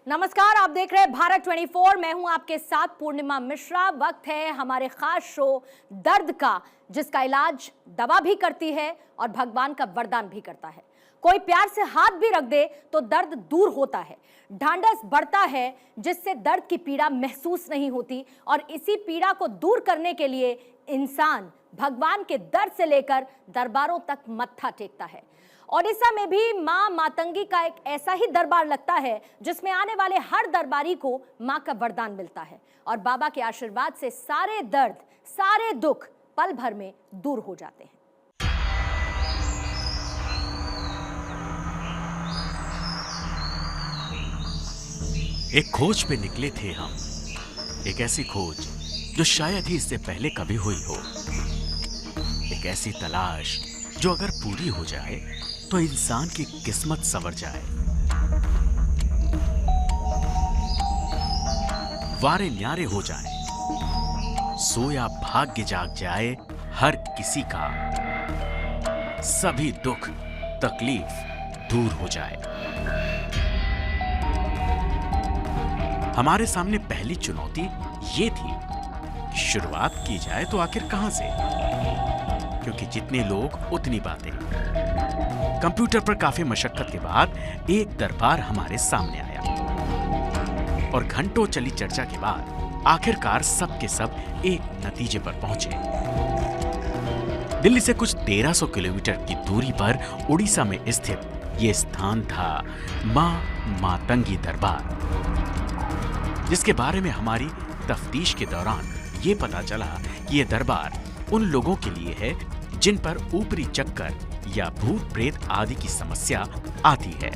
नमस्कार, आप देख रहे हैं भारत 24। मैं हूं आपके साथ पूर्णिमा मिश्रा। वक्त है हमारे खास शो दर्द का, जिसका इलाज दवा भी करती है और भगवान का वरदान भी करता है। कोई प्यार से हाथ भी रख दे तो दर्द दूर होता है, ढांढस बढ़ता है, जिससे दर्द की पीड़ा महसूस नहीं होती। और इसी पीड़ा को दूर करने के लिए इंसान भगवान के दर से लेकर दरबारों तक मत्था टेकता है। ओडिशा में भी मां मातंगी का एक ऐसा ही दरबार लगता है, जिसमें आने वाले हर दरबारी को मां का वरदान मिलता है और बाबा के आशीर्वाद से सारे दर्द, सारे दुख पल भर में दूर हो जाते हैं। एक खोज पे निकले थे हम, एक ऐसी खोज जो शायद ही इससे पहले कभी हुई हो। एक ऐसी तलाश जो अगर पूरी हो जाए तो इंसान की किस्मत संवर जाए। वारे न्यारे हो जाए, सोया भाग्य जाग जाए हर किसी का, सभी दुख तकलीफ दूर हो जाए। हमारे सामने पहली चुनौती ये थी कि शुरुआत की जाए तो आखिर कहां से, क्योंकि जितने लोग उतनी बातें। कंप्यूटर पर काफी मशक्कत के बाद एक दरबार हमारे सामने आया और घंटों चली चर्चा के बाद आखिरकार सब के सब एक नतीजे पर पहुंचे। दिल्ली से कुछ 1300 किलोमीटर की दूरी पर उड़ीसा में स्थित यह स्थान था मां मातंगी दरबार, जिसके बारे में हमारी तफ्तीश के दौरान यह पता चला कि यह दरबार उन लोगों के लिए है जिन पर ऊपरी चक्कर या भूत प्रेत आदि की समस्या आती है।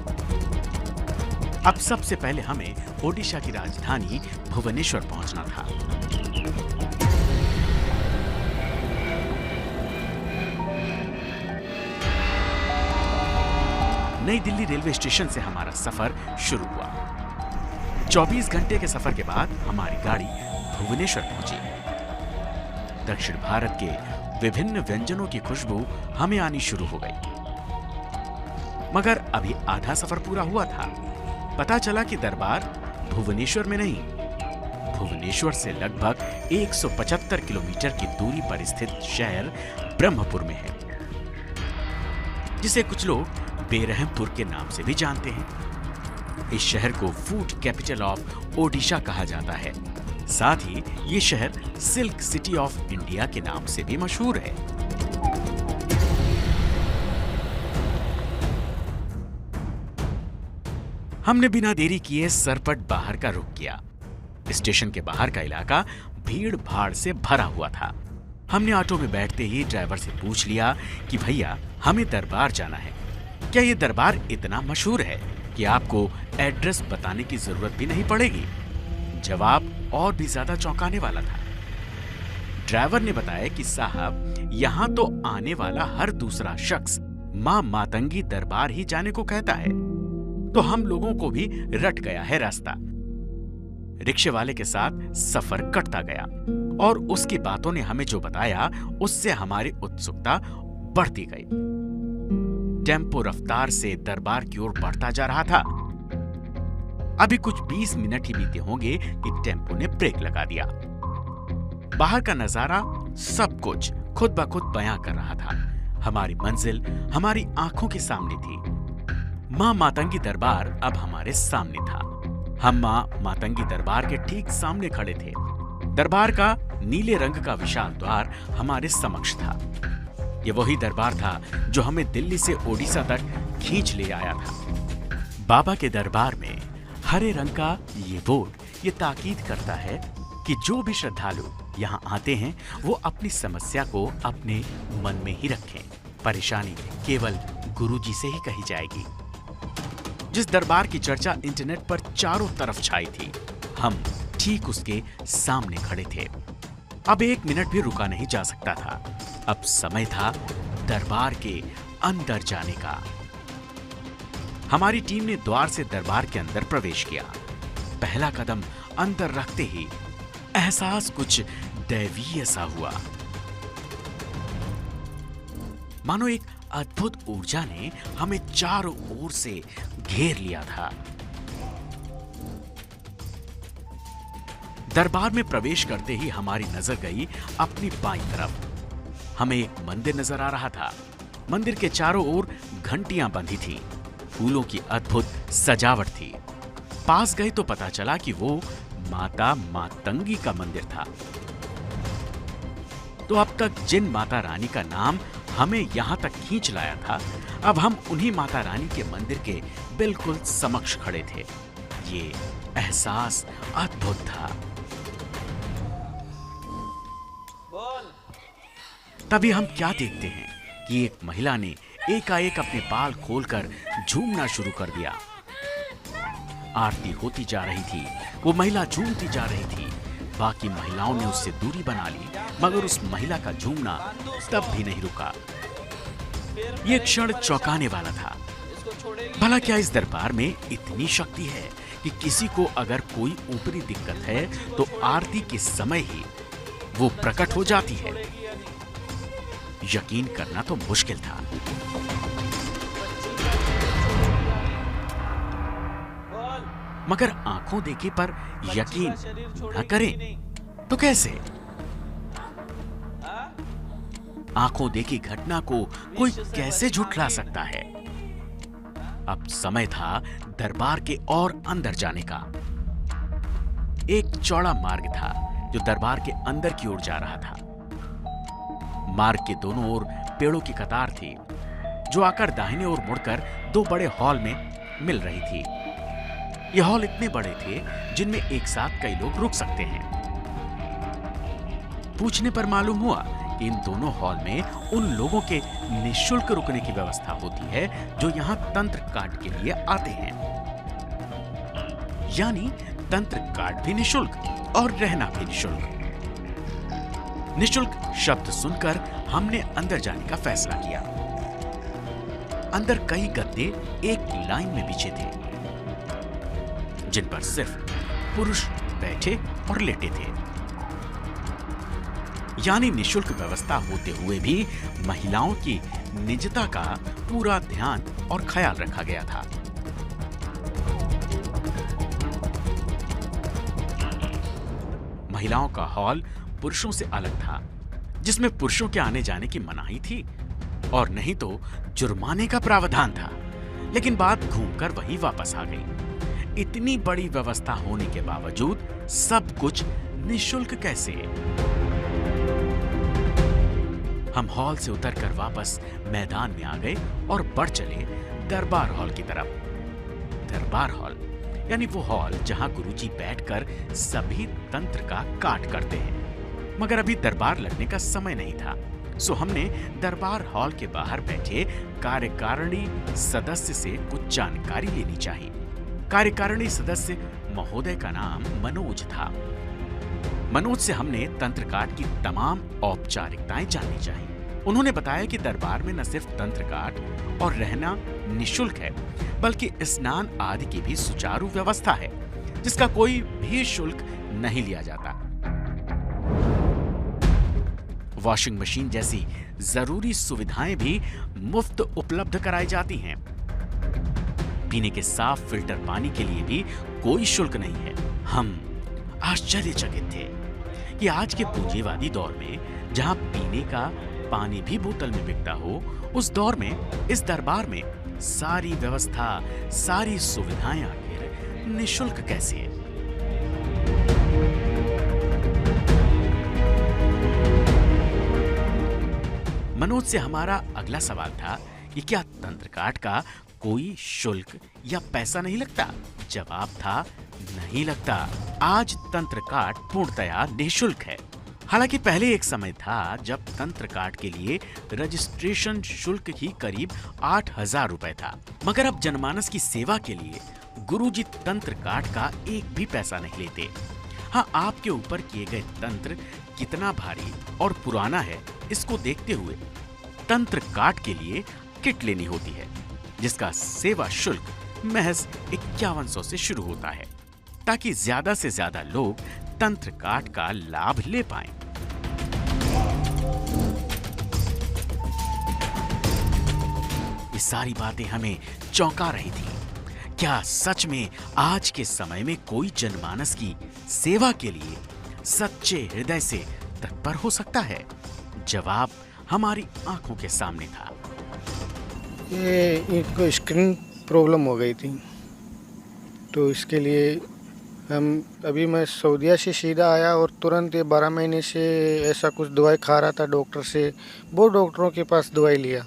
अब सबसे पहले हमें ओडिशा की राजधानी भुवनेश्वर पहुंचना था। नई दिल्ली रेलवे स्टेशन से हमारा सफर शुरू हुआ। 24 घंटे के सफर के बाद हमारी गाड़ी भुवनेश्वर पहुंची। दक्षिण भारत के विभिन्न व्यंजनों की खुशबू हमें आनी शुरू हो गई, मगर अभी आधा सफर पूरा हुआ था। पता चला कि दरबार भुवनेश्वर में नहीं, भुवनेश्वर से लगभग 175 किलोमीटर की दूरी पर स्थित शहर ब्रह्मपुर में है, जिसे कुछ लोग बेरहमपुर के नाम से भी जानते हैं। इस शहर को फूड कैपिटल ऑफ ओडिशा कहा जाता है। साथ ही ये शहर सिल्क सिटी ऑफ इंडिया के नाम से भी मशहूर है। हमने बिना देरी किए सरपट बाहर का रुख किया। स्टेशन के बाहर का इलाका भीड़ भाड़ से भरा हुआ था। हमने ऑटो में बैठते ही ड्राइवर से पूछ लिया कि भैया, हमें दरबार जाना है, क्या ये दरबार इतना मशहूर है कि आपको एड्रेस बताने की जरूरत भी नहीं पड़ेगी? जवाब और भी ज्यादा चौंकाने वाला था। ड्राइवर ने बताया कि साहब, यहां तो आने वाला हर दूसरा शख्स मां मातंगी दरबार ही जाने को कहता है, तो हम लोगों को भी रट गया है रास्ता। रिक्शे वाले के साथ सफर कटता गया और उसकी बातों ने हमें जो बताया उससे हमारी उत्सुकता बढ़ती गई। टेम्पो रफ्तार से दरबार की ओर बढ़ता जा रहा था। अभी कुछ 20 मिनट ही बीते होंगे कि टेम्पो ने ब्रेक लगा दिया। बाहर का नजारा सब कुछ खुद ब खुद बयां कर रहा था। हमारी मंजिल हमारी आंखों के सामने थी। मां मातंगी दरबार अब हमारे सामने था। हम मां मातंगी दरबार के ठीक सामने खड़े थे। दरबार का नीले रंग का विशाल द्वार हमारे समक्ष था। यह वही दरबार था जो हमें दिल्ली से ओडिशा तक खींच ले आया था। बाबा के दरबार में हरे रंग का ये बोर्ड ये ताकीद करता है कि जो भी श्रद्धालु यहाँ आते हैं वो अपनी समस्या को अपने मन में ही रखें। परेशानी केवल गुरुजी से ही कही जाएगी। जिस दरबार की चर्चा इंटरनेट पर चारों तरफ छाई थी, हम ठीक उसके सामने खड़े थे। अब 1 मिनट भी रुका नहीं जा सकता था। अब समय था दरबार के अंदर जाने का। हमारी टीम ने द्वार से दरबार के अंदर प्रवेश किया। पहला कदम अंदर रखते ही एहसास कुछ दैवीय सा हुआ, मानो एक अद्भुत ऊर्जा ने हमें चारों ओर से घेर लिया था। दरबार में प्रवेश करते ही हमारी नजर गई अपनी बाईं तरफ। हमें एक मंदिर नजर आ रहा था। मंदिर के चारों ओर घंटियां बंधी थी, फूलों की अद्भुत सजावट थी। पास गए तो पता चला कि वो माता मातंगी का मंदिर था। तो अब तक जिन माता रानी का नाम हमें यहां तक खींच लाया था, अब हम उन्हीं माता रानी के मंदिर के बिल्कुल समक्ष खड़े थे। ये एहसास अद्भुत था। तभी हम क्या देखते हैं कि एक महिला ने एकाएक अपने बाल खोलकर झूमना शुरू कर दिया। आरती होती जा रही थी, वो महिला झूमती जा रही थी। बाकी महिलाओं ने उससे दूरी बना ली, मगर उस महिला का झूमना तब भी नहीं रुका। ये क्षण चौंकाने वाला था। भला क्या इस दरबार में इतनी शक्ति है कि किसी को अगर कोई ऊपरी दिक्कत है तो आरती के समय ही वो प्रकट हो जाती है? यकीन करना तो मुश्किल था। मगर आंखों देखी पर यकीन न करें तो कैसे? आंखों देखी घटना को कोई कैसे झुठला सकता है? अब समय था दरबार के और अंदर जाने का। एक चौड़ा मार्ग था जो दरबार के अंदर की ओर जा रहा था। मार्ग के दोनों ओर पेड़ों की कतार थी, जो आकर दाहिने ओर मुड़कर दो बड़े हॉल में मिल रही थी। ये हॉल इतने बड़े थे जिनमें एक साथ कई लोग रुक सकते हैं। पूछने पर मालूम हुआ कि इन दोनों हॉल में उन लोगों के निःशुल्क रुकने की व्यवस्था होती है जो यहां तंत्र काट के लिए आते हैं। यानी तंत्र काट भी निःशुल्क और रहना भी निःशुल्क। निःशुल्क शब्द सुनकर हमने अंदर जाने का फैसला किया। अंदर कई गद्दे एक लाइन में बिछे थे, जिन पर सिर्फ पुरुष बैठे और लेटे थे। यानी निःशुल्क व्यवस्था होते हुए भी महिलाओं की निजता का पूरा ध्यान और ख्याल रखा गया था। महिलाओं का हॉल पुरुषों से अलग था, जिसमें पुरुषों के आने जाने की मनाही थी और नहीं तो जुर्माने का प्रावधान था। लेकिन बात घूमकर वहीं वापस आ गई। इतनी बड़ी व्यवस्था होने के बावजूद सब कुछ निःशुल्क कैसे? हम हॉल से उतरकर वापस मैदान में आ गए और बढ़ चले दरबार हॉल की तरफ। दरबार हॉल यानी वो हॉल जहां गुरुजी बैठकर सभी तंत्र का काट करते हैं। मगर अभी दरबार लगने का समय नहीं था, सो हमने दरबार हॉल के बाहर बैठे कार्यकारिणी सदस्य से कुछ जानकारी लेनी चाहिए। कार्यकारिणी सदस्य महोदय का नाम मनोज था। मनोज से हमने तंत्रकाट की तमाम औपचारिकताएं जाननी चाहिए। उन्होंने बताया कि दरबार में न सिर्फ तंत्रकाट और रहना निःशुल्क है, बल्कि स्नान आदि की भी सुचारू व्यवस्था है, जिसका कोई भी शुल्क नहीं लिया जाता। वॉशिंग मशीन जैसी जरूरी सुविधाएं भी मुफ्त उपलब्ध कराई जाती हैं। पीने के साफ फिल्टर पानी के लिए भी कोई शुल्क नहीं है। हम आश्चर्यचकित थे कि आज के पूंजीवादी दौर में जहां पीने का पानी भी बोतल में बिकता हो, उस दौर में इस दरबार में सारी व्यवस्था, सारी सुविधाएं आखिर निःशुल्क कैसे है? मनोज से हमारा अगला सवाल था कि क्या तंत्रकाट का कोई शुल्क या पैसा नहीं लगता? जवाब था नहीं लगता। आज तंत्रकाट पूर्णतया निःशुल्क है। हालांकि पहले एक समय था जब तंत्रकाट के लिए रजिस्ट्रेशन शुल्क ही करीब 8,000 रुपए था। मगर अब जनमानस की सेवा के लिए गुरुजी तंत्रकाट का एक भी पैसा नहीं लेते। हाँ, आपके ऊपर किए गए तंत्र कितना भारी और पुराना है, इसको देखते हुए तंत्रकाट के लिए किट लेनी होती है, जिसका सेवा शुल्क महज 5100 से शुरू होता है, ताकि ज्यादा से ज्यादा लोग तंत्रकाट का लाभ ले पाएं। ये सारी बातें हमें चौंका रही थी। क्या सच में आज के समय में कोई जनमानस की सेवा के लिए सच्चे हृदय से तत्पर हो सकता है? जवाब हमारी आंखों के सामने था। ये इनको स्क्रीन प्रॉब्लम हो गई थी, तो इसके लिए मैं सऊदीया से सीधा आया और तुरंत ये 12 महीने से ऐसा कुछ दवाई खा रहा था डॉक्टर से, बहुत डॉक्टरों के पास दवाई लिया,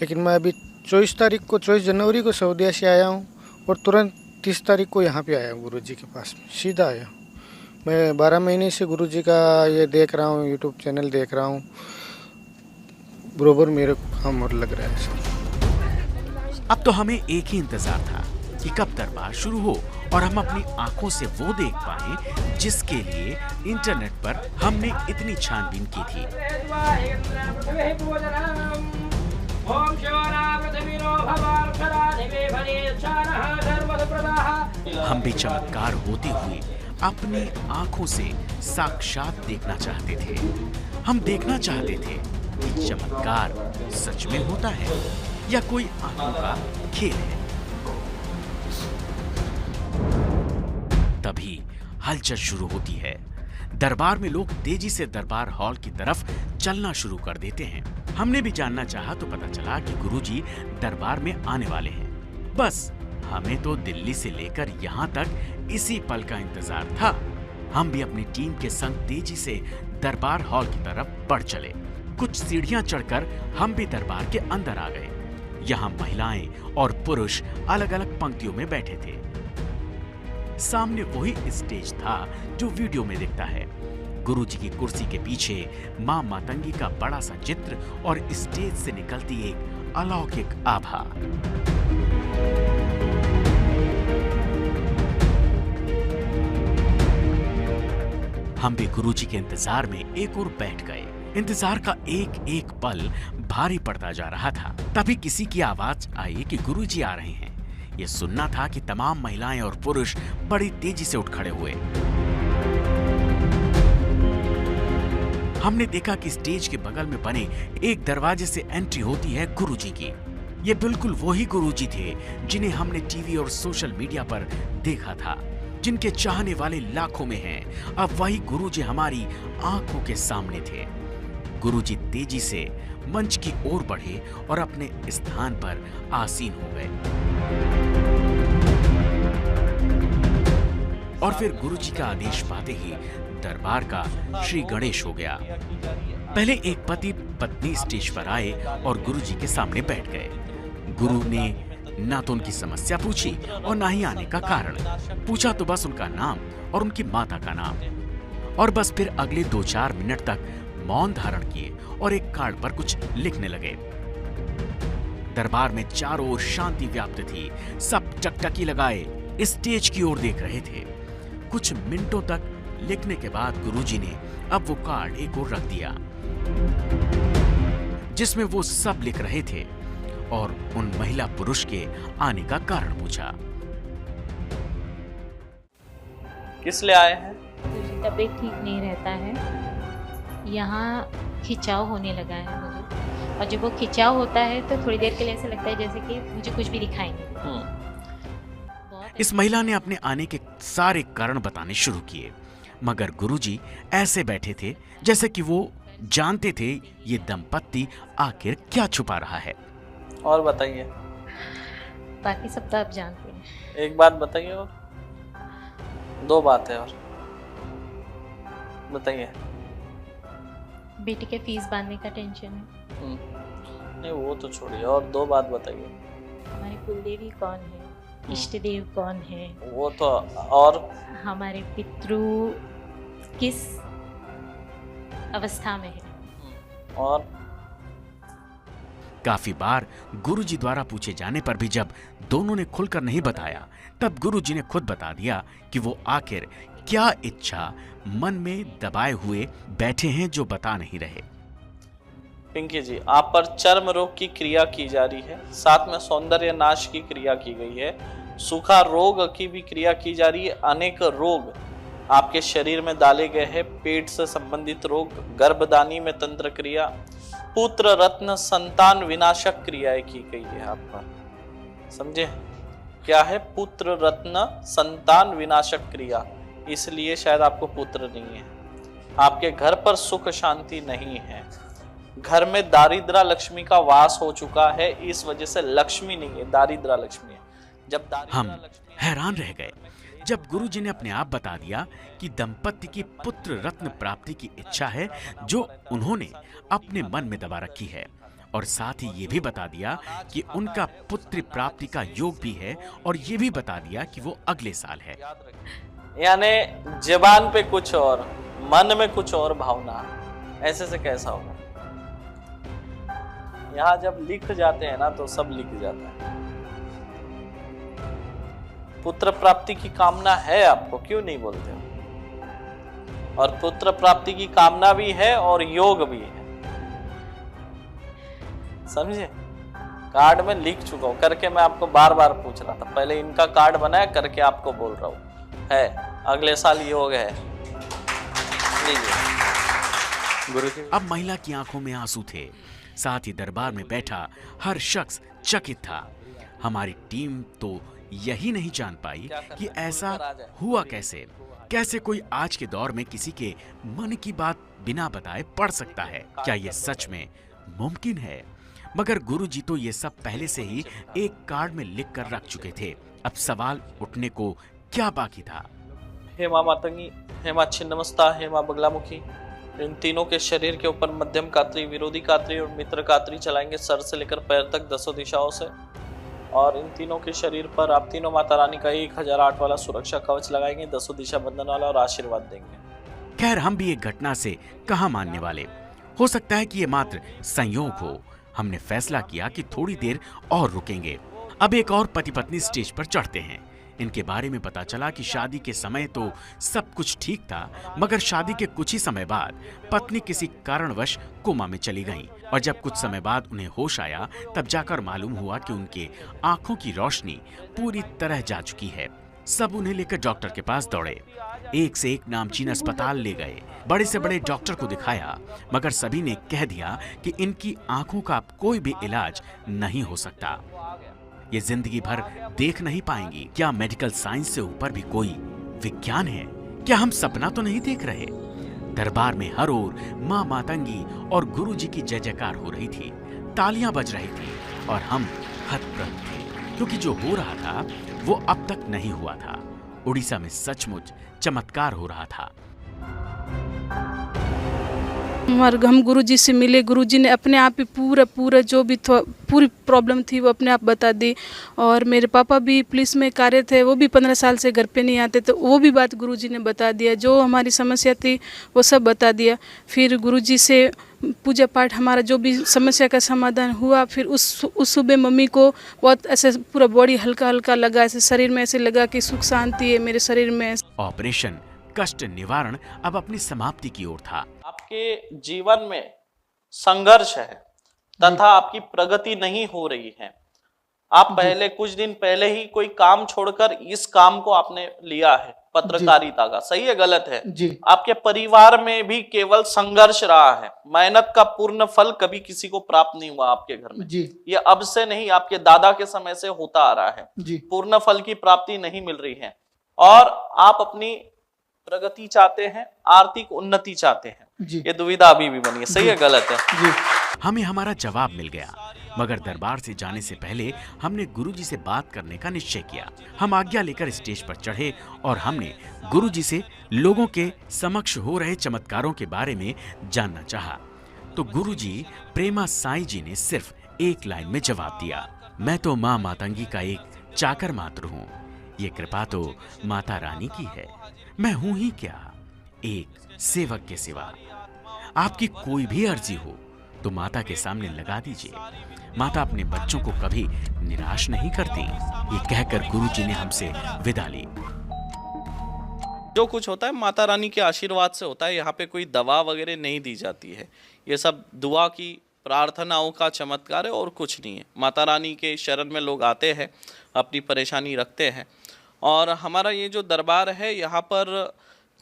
लेकिन मैं अभी 24 जनवरी को सऊदीया से आया हूँ और तुरंत 30 तारीख को यहाँ पे आया हूँ गुरुजी के पास, सीधा आया। मैं 12 महीने से गुरुजी का ये देख रहा हूँ, यूट्यूब चैनल देख रहा हूँ, बरोबर मेरे काम और लग रहा है सर। अब तो हमें एक ही इंतजार था कि कब दरबार शुरू हो और हम अपनी आंखों से वो देख पाएं जिसके लिए इंटरनेट पर हमने इतनी छानबीन की थी। हम भी चमत्कार होते हुए अपनी आंखों से साक्षात देखना चाहते थे। हम देखना चाहते थे कि चमत्कार सच में होता है या कोई आंखों का खेल है। तभी हलचल शुरू होती है। दरबार में लोग तेजी से दरबार हॉल की तरफ चलना शुरू कर देते हैं। हमने भी जानना चाहा तो पता चला कि गुरुजी दरबार में आने वाले हैं। बस हमें तो दिल्ली से लेकर यहाँ तक इसी पल का इंतजार था। हम भी अपनी टीम के संग तेजी से दरबार हॉल की तरफ बढ़ चले। कुछ सीढ़ियां चढ़कर हम भी दरबार के अंदर आ गए। यहाँ महिलाएं और पुरुष अलग अलग पंक्तियों में बैठे थे। सामने वही स्टेज था जो वीडियो में दिखता है। गुरुजी की कुर्सी के पीछे मां मातंगी का बड़ा सा चित्र और स्टेज से निकलती एक अलौकिक आभा। हम भी गुरुजी के इंतजार में एक और बैठ गए। इंतजार का एक एक पल भारी पड़ता जा रहा था। तभी किसी की आवाज आई कि गुरुजी आ रहे हैं। ये सुनना था कि तमाम महिलाएं और पुरुष बड़ी तेजी से उठ खड़े हुए। हमने देखा कि स्टेज के बगल में बने एक दरवाजे से एंट्री होती है गुरुजी की। ये बिल्कुल वही गुरुजी थे जिन्हें हमने टीवी और सोशल मीडिया पर देखा था, जिनके चाहने वाले लाखों में हैं। अब वही गुरुजी हमारी आंखों के सामने थे। गुरुजी तेजी से मंच की ओर बढ़े और अपने स्थान पर आसीन हो गए। और फिर गुरुजी का आदेश पाते ही दरबार का श्री गणेश हो गया। पहले एक पति पत्नी स्टेज पर आए और गुरुजी के सामने बैठ गए। गुरु ने ना तो उनकी समस्या पूछी और ना ही आने का कारण पूछा, तो बस उनका नाम और उनकी माता का नाम। और बस फिर अगले 2-4 मिनट तक मौन धारण किए और एक कार्ड पर कुछ लिखने लगे। दरबार में चारों ओर शांति व्याप्त थी। सब टकटकी लगाए स्टेज की ओर देख रहे थे। कुछ मिनटों तक लिखने के बाद गुरुजी ने अब वो कार्ड एक ओर रख दिया जिसमें वो सब लिख रहे थे और उन महिला पुरुष के आने का कारण पूछा। किस लिए आए हैं? मुझे तबीयत ठीक नहीं रहता है, यहाँ खिंचाव होने लगा है मुझे, और जब वो खिंचाव होता है तो थोड़ी देर के लिए ऐसा लगता है जैसे कि मुझे कुछ भी दिखाई नहीं। इस महिला ने अपने आने के सारे कारण बताने शुरू किए, मगर गुरुजी ऐसे बैठे थे जैसे कि वो जानते थे ये दंपत्ति आखिर क्या छुपा रहा है। और बताइए। बाकी सब तो आप जानते हैं। एक बात बताइए और 2 बातें और बताइए। बेटी के फीस बांधने का टेंशन है। नहीं वो तो छोड़िए, और 2 बात बताइए। हमारी कुलदेवी कौन है, इष्ट देव कौन है, वो तो, और हमारे पितृ किस अवस्था में है। और काफी बार गुरुजी द्वारा पूछे जाने पर भी जब दोनों ने खुलकर नहीं बताया, तब गुरुजी ने खुद बता दिया कि वो आखिर क्या इच्छा मन में दबाए हुए बैठे हैं जो बता नहीं रहे। पिंकी जी, आप पर चर्म रोग की क्रिया की जा रही है, साथ में सौंदर्य नाश की क्रिया की गई है, सूखा रोग की भी क्रिया की जा रही है। अनेक रोग आपके शरीर में डाले गए हैं, पेट से संबंधित रोग, गर्भदानी में तंत्र क्रिया, पुत्र रत्न संतान विनाशक क्रियाएं की गई है आप पर, समझे? क्या है? पुत्र रत्न संतान विनाशक क्रिया, इसलिए शायद आपको पुत्र नहीं है। आपके घर पर सुख शांति नहीं है, घर में दारिद्रा लक्ष्मी का वास हो चुका है, इस वजह से लक्ष्मी नहीं है, दारिद्रा लक्ष्मी है। जब हम हैरान रह गए जब गुरुजी ने अपने आप बता दिया कि दंपति की पुत्र रत्न प्राप्ति की इच्छा है जो उन्होंने अपने मन में दबा रखी है, और साथ ही ये भी बता दिया कि उनका पुत्र प्राप्ति का योग भी है, और ये भी बता दिया कि वो अगले साल है। यानी जबान पे कुछ और, मन में कुछ और भावना, ऐसे से कैसा होगा? यहाँ जब लिख जाते हैं ना तो सब लिख जाता है। पुत्र प्राप्ति की कामना है आपको, क्यों नहीं बोलते हो? और पुत्र प्राप्ति की कामना भी है और योग भी है, समझे? कार्ड में लिख चुका हूं, करके मैं आपको बार बार पूछ रहा था, पहले इनका कार्ड बनाया, करके आपको बोल रहा हूं है, अगले साल योग है। गुरुजी, अब महिला की आंखों में आंसू थे, साथ ही दरबार में बैठा हर शख्स चकित था। हमारी टीम तो यही नहीं जान पाई कि ऐसा हुआ कैसे। कैसे कोई आज के दौर में किसी के मन की बात बिना बताए पढ़ सकता है? क्या यह सच में मुमकिन है? मगर गुरुजी तो ये सब पहले से ही एक कार्ड में लिख कर रख चुके थे। अब सवाल उठने को क्या बाकी था? हे मां मातंगी, हे मां छिन्नमस्ता, हे मां बगलामुखी, इन तीनों के शरीर के ऊपर मध्यम कात्री, विरोधी कात्री और मित्र कात्री चलाएंगे, सर से लेकर पैर तक 10 दिशाओं से। और इन तीनों के शरीर पर आप तीनों माता रानी का 1008 वाला सुरक्षा कवच लगाएंगे, 10 दिशा बंधन वाला, और आशीर्वाद देंगे। खैर, हम भी एक घटना से कहां मानने वाले। हो सकता है कि ये मात्र संयोग हो। हमने फैसला किया कि थोड़ी देर और रुकेंगे। अब एक और पति पत्नी स्टेज पर चढ़ते हैं। इनके बारे में पता चला कि शादी के समय तो सब कुछ ठीक था, मगर शादी के कुछ ही समय बाद पत्नी किसी कारणवश कोमा में चली गईं, और जब कुछ समय बाद उन्हें होश आया तब जाकर मालूम हुआ कि उनके आंखों की रोशनी पूरी तरह जा चुकी है। सब उन्हें लेकर डॉक्टर के पास दौड़े। एक से एक नामचीन अस्पताल ले गए, बड़े से बड़े डॉक्टर को दिखाया, मगर सभी ने कह दिया कि इनकी आंखों का अब कोई भी इलाज नहीं हो सकता। ये जिंदगी भर देख नहीं पाएंगी। क्या मेडिकल साइंस से ऊपर भी कोई विज्ञान है? क्या हम सपना तो नहीं देख रहे? दरबार में हर ओर मां मातंगी और गुरुजी की जय जयकार हो रही थी, तालियां बज रही थी, और हम हतप्रभ थे, क्योंकि जो हो रहा था वो अब तक नहीं हुआ था। उड़ीसा में सचमुच चमत्कार हो रहा था। हम गुरुजी से मिले, गुरुजी ने अपने आप ही पूरा जो भी पूरी प्रॉब्लम थी वो अपने आप बता दी। और मेरे पापा भी पुलिस में कार्य थे, वो भी 15 साल से घर पे नहीं आते, तो वो भी बात गुरुजी ने बता दिया। जो हमारी समस्या थी वो सब बता दिया। फिर गुरुजी से पूजा पाठ, हमारा जो भी समस्या का समाधान हुआ। फिर उस सुबह मम्मी को बहुत ऐसे पूरा बॉडी हल्का हल्का लगा, ऐसे शरीर में ऐसे लगा कि सुख शांति है मेरे शरीर में। ऑपरेशन कष्ट निवारण अब अपनी समाप्ति की ओर था। आपके जीवन में संघर्ष है तथा आपकी प्रगति नहीं हो रही है। आप पहले कुछ दिन पहले ही कोई काम छोड़कर इस काम को आपने लिया है, पत्रकारिता का। सही है गलत है? जी। आपके परिवार में भी केवल संघर्ष रहा है, मेहनत का पूर्ण फल कभी किसी को प्राप्त नहीं हुआ आपके घर में। जी। ये अब से नहीं, आपके दादा के समय से होता आ रहा है। जी। पूर्ण फल की प्राप्ति नहीं मिल रही है, और आप अपनी प्रगति चाहते हैं, आर्थिक उन्नति चाहते हैं। जी। ये दुविधा अभी भी बनी है। सही है गलत है? जी। हमें हमारा जवाब मिल गया, मगर दरबार से जाने से पहले हमने गुरुजी से बात करने का निश्चय किया। हम आज्ञा लेकर स्टेज पर चढ़े और हमने गुरुजी से लोगों के समक्ष हो रहे चमत्कारों के बारे में जानना चाहा। तो गुरुजी प्रेमा साई जी ने सिर्फ एक लाइन में जवाब दिया, मैं तो मां मातंगी का एक चाकर मात्र हूँ। ये कृपा तो माता रानी की है, मैं हूं ही क्या, एक सेवक के सिवा। आपकी कोई भी अर्जी हो तो माता के सामने लगा दीजिए। माता अपने बच्चों को कभी निराश नहीं करती। ये कहकर गुरुजी ने हमसे विदा ली। जो कुछ होता है माता रानी के आशीर्वाद से होता है। यहाँ पे कोई दवा वगैरह नहीं दी जाती है, ये सब दुआ की प्रार्थनाओं का चमत्कार है और कुछ नहीं है। माता रानी के शरण में लोग आते हैं, अपनी परेशानी रखते हैं। और हमारा ये जो दरबार है, यहाँ पर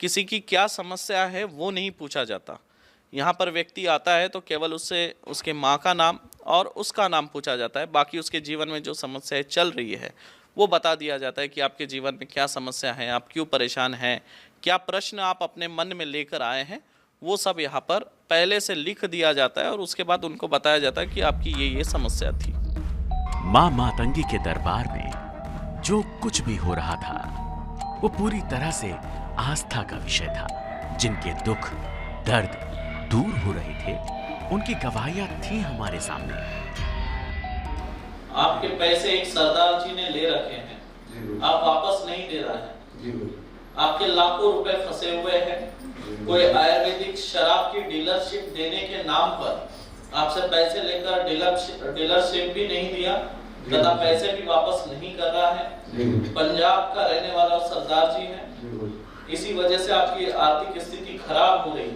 किसी की क्या समस्या है वो नहीं पूछा जाता। यहाँ पर व्यक्ति आता है तो केवल उससे उसके माँ का नाम और उसका नाम पूछा जाता है। बाकी उसके जीवन में जो समस्याएं चल रही है वो बता दिया जाता है कि आपके जीवन में क्या समस्या है, आप क्यों परेशान हैं, क्या प्रश्न आप अपने मन में लेकर आए हैं, वो सब यहाँ पर पहले से लिख दिया जाता है और उसके बाद उनको बताया जाता है कि आपकी ये समस्या थी। मां मातंगी के दरबार में जो कुछ भी हो रहा था वो पूरी तरह से आस्था का विषय था। जिनके दुख दर्द दूर हो रहे थे उनकी गवाहियां थी हमारे सामने। आपके पैसे एक सरदार जी ने ले रखे हैं, आप वापस नहीं दे रहे हैं, आपके लाखों रुपए फंसे हुए हैं, कोई आयुर्वेदिक शराब की डीलरशिप देने के नाम पर आपसे पैसे लेकर डीलरशिप भी नहीं दिया तथा पैसे भी वापस नहीं कर रहा है, पंजाब का रहने वाला सरदार जी है, इसी वजह से आपकी आर्थिक स्थिति खराब हो रही है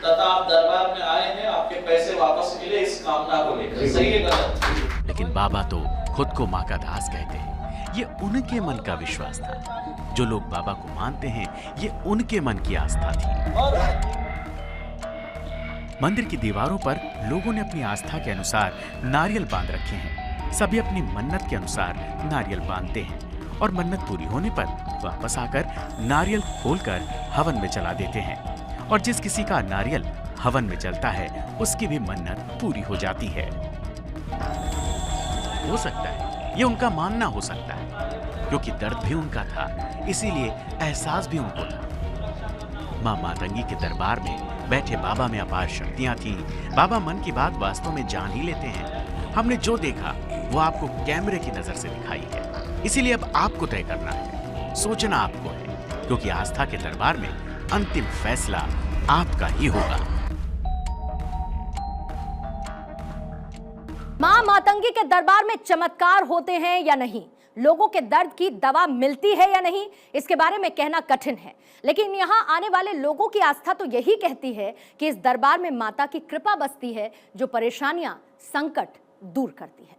तथा आप दरबार में आए हैं आपके पैसे वापस मिले इस कामना को लेकर। सही है गलत? लेकिन बाबा तो खुद को मां का दास कहते हैं। ये उनके मन का विश्वास था। जो लोग बाबा को मानते हैं ये उनके मन की आस्था थी। मंदिर की दीवारों पर लोगों ने अपनी आस्था के अनुसार नारियल बांध रखे हैं। सभी अपनी मन्नत के अनुसार नारियल बांधते हैं और मन्नत पूरी होने पर वापस आकर नारियल खोलकर हवन में चला देते हैं। और जिस किसी का नारियल हवन में चलता है उसकी भी मन्नत पूरी हो जाती है। हो सकता है ये उनका मानना हो सकता है क्योंकि दर्द भी उनका था, इसीलिए एहसास भी उनको था। मां मातंगी के दरबार में बैठे बाबा में अपार शक्तियां थीं। बाबा मन की बात वास्तव में जान ही लेते हैं। हमने जो देखा वो आपको कैमरे की नजर से दिखाई है, इसीलिए अब आपको तय करना है, सोचना आपको है, क्योंकि आस्था के दरबार में अंतिम फैसला आपका ही होगा। मां मातंगी के दरबार में चमत्कार होते हैं या नहीं, लोगों के दर्द की दवा मिलती है या नहीं, इसके बारे में कहना कठिन है। लेकिन यहां आने वाले लोगों की आस्था तो यही कहती है कि इस दरबार में माता की कृपा बसती है जो परेशानियां, संकट दूर करती है।